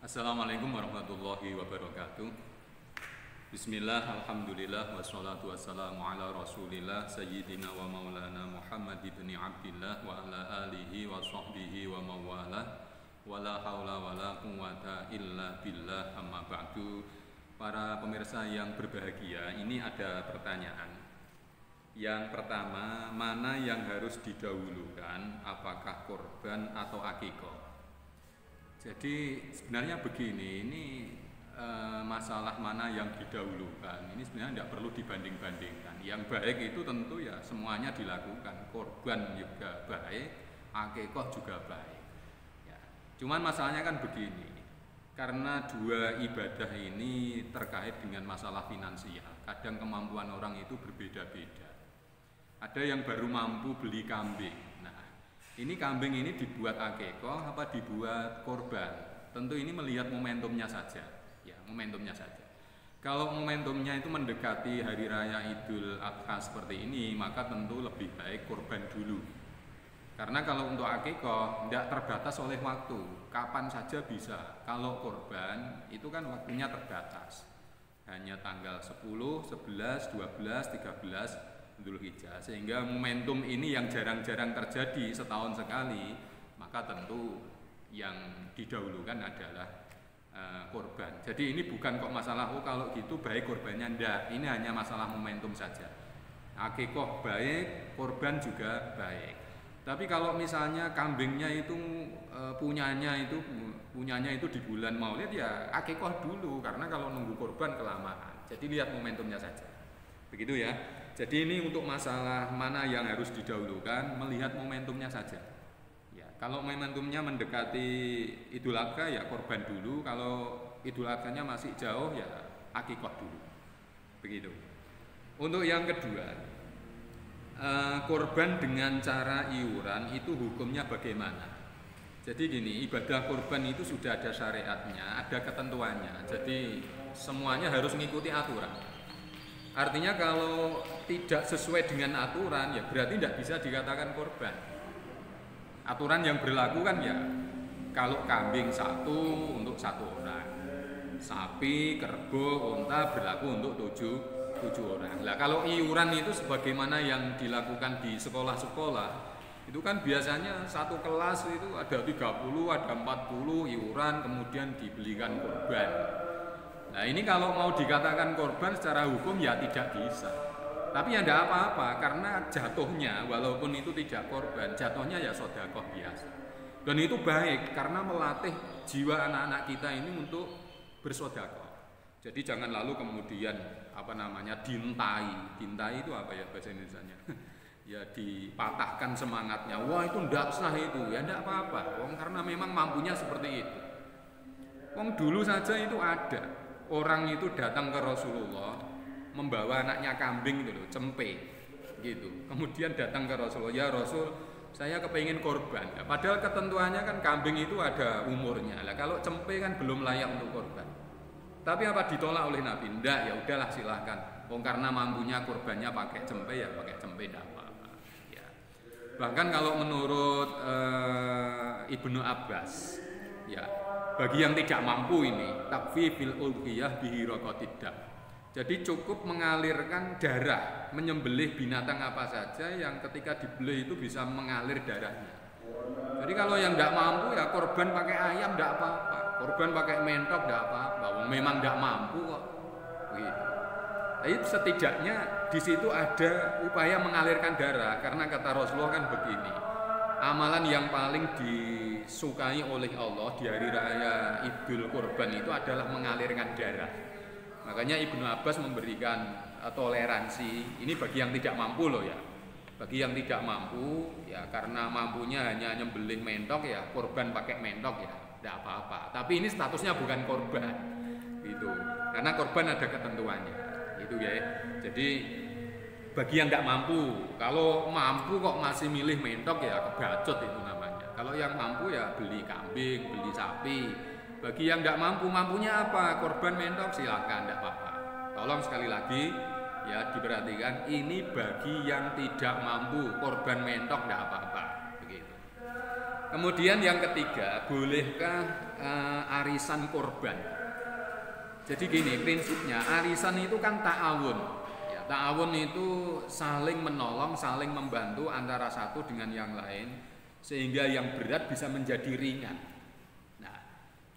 Assalamualaikum warahmatullahi wabarakatuh. Bismillah, alhamdulillah, wassalatu wassalamu ala rasulillah Sayyidina wa maulana Muhammad ibn Abdillah wa ala alihi wa sahbihi wa mawala wa la hawla wa la quwata illa billah, amma ba'du. Para pemirsa yang berbahagia, ini ada pertanyaan. Yang pertama, mana yang harus didahulukan, apakah korban atau akikah? Jadi sebenarnya begini, ini masalah mana yang didahulukan ini sebenarnya tidak perlu dibanding-bandingkan. Yang baik itu tentu ya semuanya dilakukan, korban juga baik, akikah juga baik ya. Cuman masalahnya kan begini, karena dua ibadah ini terkait dengan masalah finansial, kadang kemampuan orang itu berbeda-beda. Ada yang baru mampu beli kambing. Ini kambing ini dibuat akikah apa dibuat korban? Tentu ini melihat momentumnya saja, ya momentumnya saja. Kalau momentumnya itu mendekati hari raya Idul Adha seperti ini, maka tentu lebih baik korban dulu. Karena kalau untuk akikah tidak terbatas oleh waktu, kapan saja bisa. Kalau korban itu kan waktunya terbatas, hanya tanggal 10, 11, 12, 13 Dzulhijjah, sehingga momentum ini yang jarang-jarang terjadi, setahun sekali, maka tentu yang didahulukan adalah korban. Jadi ini bukan kok masalah kalau gitu baik korbannya, ndak, ini hanya masalah momentum saja. Akikah baik, korban juga baik. Tapi kalau misalnya kambingnya itu punyanya itu di bulan Maulid, ya akikah dulu, karena kalau nunggu korban kelamaan. Jadi lihat momentumnya saja. Begitu ya. Jadi ini untuk masalah mana yang harus didahulukan, melihat momentumnya saja. Ya, kalau momentumnya mendekati Idul Adha ya korban dulu, kalau Idul Adhanya masih jauh ya akikah dulu. Begitu. Untuk yang kedua, korban dengan cara iuran itu hukumnya bagaimana? Jadi gini, ibadah korban itu sudah ada syariatnya, ada ketentuannya. Jadi semuanya harus mengikuti aturan. Artinya kalau tidak sesuai dengan aturan ya berarti tidak bisa dikatakan korban. Aturan yang berlaku kan ya kalau kambing satu untuk satu orang, sapi, kerbau, unta berlaku untuk tujuh orang. Nah kalau iuran itu sebagaimana yang dilakukan di sekolah-sekolah, itu kan biasanya satu kelas itu ada 30, ada 40 iuran, kemudian dibelikan korban. Nah ini kalau mau dikatakan korban secara hukum ya tidak bisa. Tapi ya tidak apa-apa, karena jatuhnya walaupun itu tidak korban, jatuhnya ya sedekah biasa. Dan itu baik karena melatih jiwa anak-anak kita ini untuk bersedekah. Jadi jangan lalu kemudian dintai. Dintai itu apa ya bahasa Indonesianya? Ya dipatahkan semangatnya. Wah itu tidak sah itu. Ya tidak apa-apa. Karena memang mampunya seperti itu. Dulu saja itu ada. Orang itu datang ke Rasulullah membawa anaknya kambing itu loh, cempe gitu. Kemudian datang ke Rasulullah, ya Rasul, saya kepingin korban. Nah, padahal ketentuannya kan kambing itu ada umurnya. Lah kalau cempe kan belum layak untuk korban. Tapi apa ditolak oleh Nabi? Ndak, ya udahlah silahkan. Karena mampunya korbannya pakai cempe ya pakai cempe, ndak apa-apa. Ya. Bahkan kalau menurut Ibnu Abbas, ya. Bagi yang tidak mampu ini, takfi fil ulqiyah bihi raqatidam. Jadi cukup mengalirkan darah, menyembelih binatang apa saja yang ketika dibelih itu bisa mengalir darahnya. Jadi kalau yang tidak mampu ya korban pakai ayam tidak apa-apa, korban pakai mentok tidak apa-apa. Memang tidak mampu kok. Begitu. Tapi setidaknya di situ ada upaya mengalirkan darah, karena kata Rasulullah kan begini. Amalan yang paling disukai oleh Allah di hari raya Idul Kurban itu adalah mengalirkan darah. Makanya Ibnu Abbas memberikan toleransi ini bagi yang tidak mampu loh ya. Bagi yang tidak mampu ya karena mampunya hanya nyembelih mentok ya korban pakai mentok ya tidak apa-apa. Tapi ini statusnya bukan korban gitu. Karena korban ada ketentuannya. Gitu ya. Jadi bagi yang tidak mampu, kalau mampu kok masih milih mentok ya kebacut itu namanya. Kalau yang mampu ya beli kambing, beli sapi. Bagi yang tidak mampu, mampunya apa? Korban mentok silakan, tidak apa-apa. Tolong sekali lagi ya diperhatikan, ini bagi yang tidak mampu, korban mentok tidak apa-apa. Begitu. Kemudian yang ketiga, bolehkah arisan korban? Jadi gini prinsipnya, arisan itu kan ta'awun. Ya, ta'awun itu saling menolong, saling membantu antara satu dengan yang lain, sehingga yang berat bisa menjadi ringan. Nah,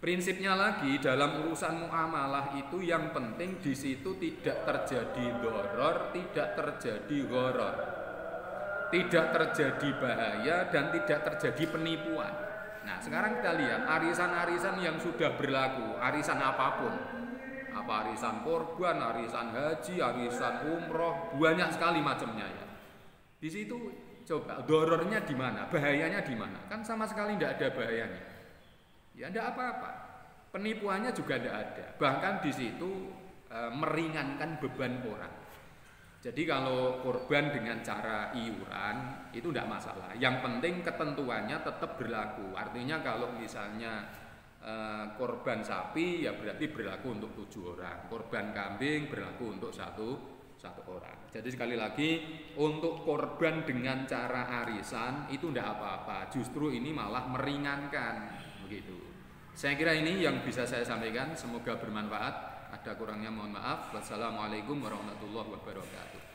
prinsipnya lagi dalam urusan muamalah itu yang penting di situ tidak terjadi doror, tidak terjadi gharar, tidak terjadi bahaya dan tidak terjadi penipuan. Nah, sekarang kita lihat arisan-arisan yang sudah berlaku, arisan apapun, apa arisan korban, arisan haji, arisan umroh, banyak sekali macamnya ya. Di situ coba dorornya di mana, bahayanya di mana? Kan sama sekali tidak ada bahayanya. Ya tidak apa-apa. Penipuannya juga tidak ada. Bahkan di situ meringankan beban orang. Jadi kalau korban dengan cara iuran itu tidak masalah. Yang penting ketentuannya tetap berlaku. Artinya kalau misalnya korban sapi ya berarti berlaku untuk 7 orang. Korban kambing berlaku untuk satu orang. Jadi sekali lagi untuk korban dengan cara arisan itu tidak apa-apa. Justru ini malah meringankan begitu. Saya kira ini yang bisa saya sampaikan. Semoga bermanfaat. Ada kurangnya mohon maaf. Wassalamualaikum warahmatullahi wabarakatuh.